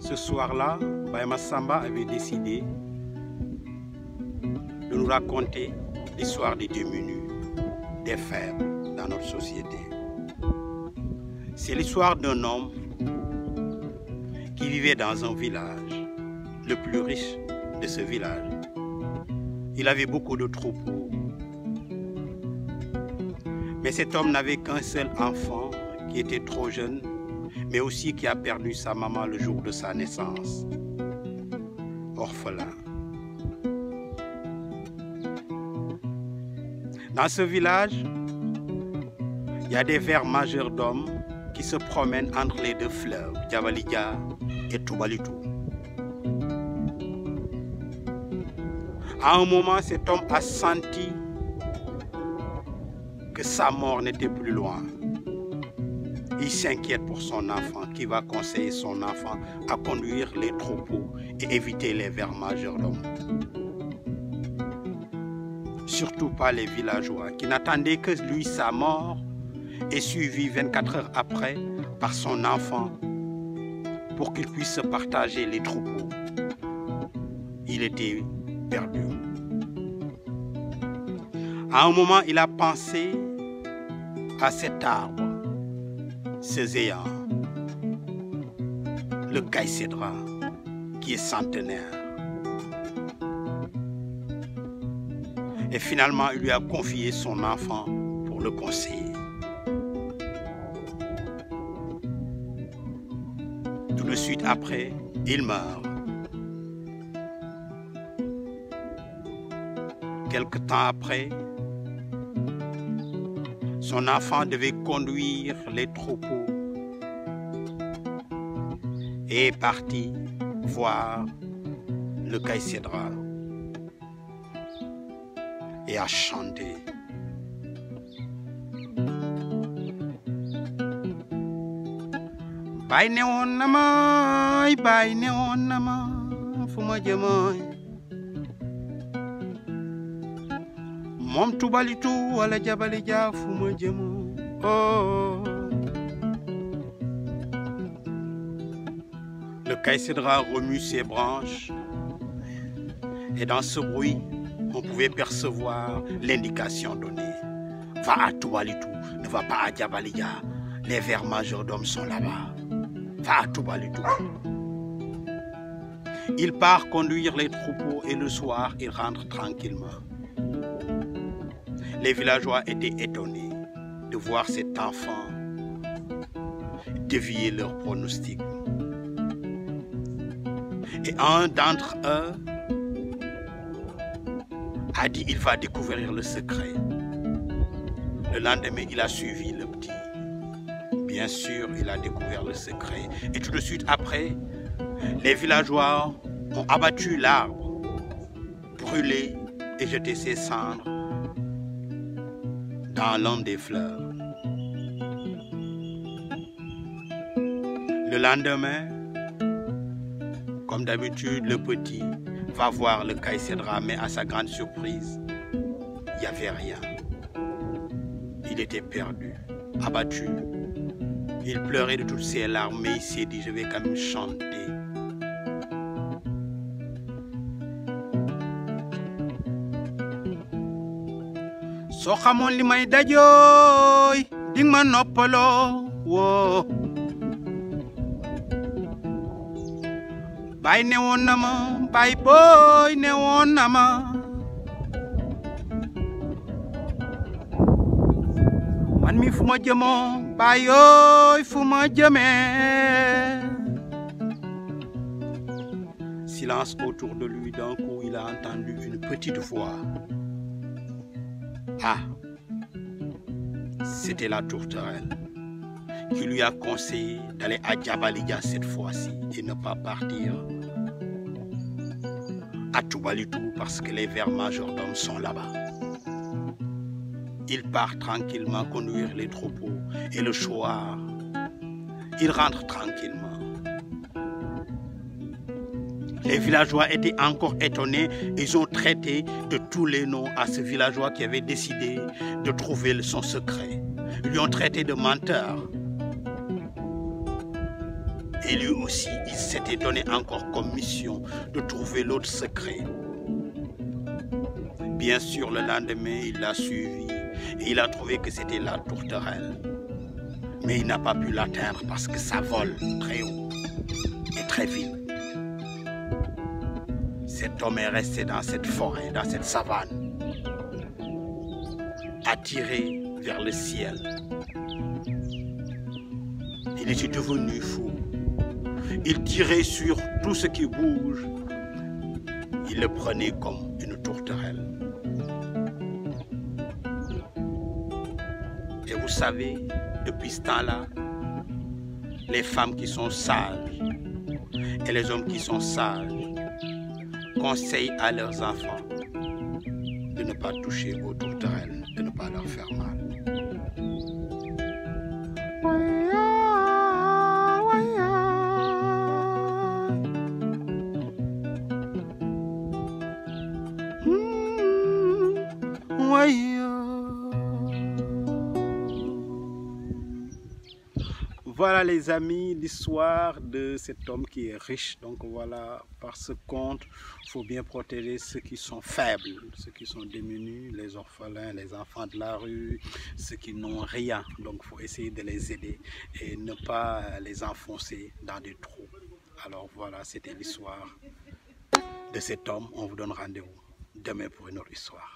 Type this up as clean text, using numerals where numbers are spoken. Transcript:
Ce soir-là, Baye Massamba avait décidé de nous raconter l'histoire des démunis, des faibles dans notre société. C'est l'histoire d'un homme qui vivait dans un village, le plus riche de ce village. Il avait beaucoup de troupeaux. Mais cet homme n'avait qu'un seul enfant qui était trop jeune, mais aussi qui a perdu sa maman le jour de sa naissance. Orphelin. Dans ce village, il y a des vers majordomes qui se promènent entre les deux fleuves, Djabalidja et Toubalitou. À un moment, cet homme a senti que sa mort n'était plus loin. Il s'inquiète pour son enfant, qui va conseiller son enfant à conduire les troupeaux et éviter les vers majordomes. Surtout pas les villageois, qui n'attendaient que lui sa mort et suivi 24 heures après par son enfant pour qu'il puisse se partager les troupeaux. Il était perdu. À un moment, il a pensé à cet arbre, ce géant, le caïcédra, qui est centenaire. Et finalement, il lui a confié son enfant pour le conseiller. Tout de suite après, il meurt. Quelque temps après, son enfant devait conduire les troupeaux et est parti voir le caïcédra et a chanté. Baye ne woon na ma, baye ne woon na ma, fu ma jëmoy. Mom Toubalitou wala Djabalidja fu ma jëmoy. Oh. Le caïcédra remue ses branches et dans ce bruit, on pouvait percevoir l'indication donnée. Va à Toubalitou, ne va pas à Djabalidja. Les vers majordomes sont là-bas. Va à Toubalitou. Il part conduire les troupeaux et le soir, il rentre tranquillement. Les villageois étaient étonnés de voir cet enfant dévier leurs pronostics. Et un d'entre eux a dit il va découvrir le secret. Le lendemain, il a suivi le petit. Bien sûr, il a découvert le secret. Et tout de suite après, les villageois ont abattu l'arbre, brûlé et jeté ses cendres dans l'un des fleuves. Le lendemain, comme d'habitude, le petit va voir le caïcédra, mais à sa grande surprise, il n'y avait rien. Il était perdu, abattu. Il pleurait de toutes ses larmes, mais il s'est dit, je vais quand même chanter. So xamoon li may dajooy ding ma noppaloo woo. Baay ne woon na ma, baay booy ne woon na ma. Man mi fu ma jëmoo, baay yooy fu ma jëmee. Silence autour de lui. D'un coup, il a entendu une petite voix. Ah, c'était la tourterelle qui lui a conseillé d'aller à Djabalidja cette fois-ci et ne pas partir à Toubalitou parce que les vers majordomes sont là-bas. Il part tranquillement conduire les troupeaux et le soir, il rentre tranquillement. Les villageois étaient encore étonnés. Ils ont traité de tous les noms à ce villageois qui avait décidé de trouver son secret. Ils lui ont traité de menteur. Et lui aussi, il s'était donné encore comme mission de trouver l'autre secret. Bien sûr, le lendemain, il l'a suivi et il a trouvé que c'était la tourterelle. Mais il n'a pas pu l'atteindre parce que ça vole très haut et très vite. Cet homme est resté dans cette forêt, dans cette savane, attiré vers le ciel. Il était devenu fou. Il tirait sur tout ce qui bouge. Il le prenait comme une tourterelle. Et vous savez, depuis ce temps-là, les femmes qui sont sages et les hommes qui sont sages conseillent à leurs enfants de ne pas toucher aux tourterelles, de ne pas leur faire mal. Voilà les amis, l'histoire de cet homme qui est riche. Donc voilà, par ce conte, il faut bien protéger ceux qui sont faibles, ceux qui sont démunis, les orphelins, les enfants de la rue, ceux qui n'ont rien. Donc il faut essayer de les aider et ne pas les enfoncer dans des trous. Alors voilà, c'était l'histoire de cet homme. On vous donne rendez-vous demain pour une autre histoire.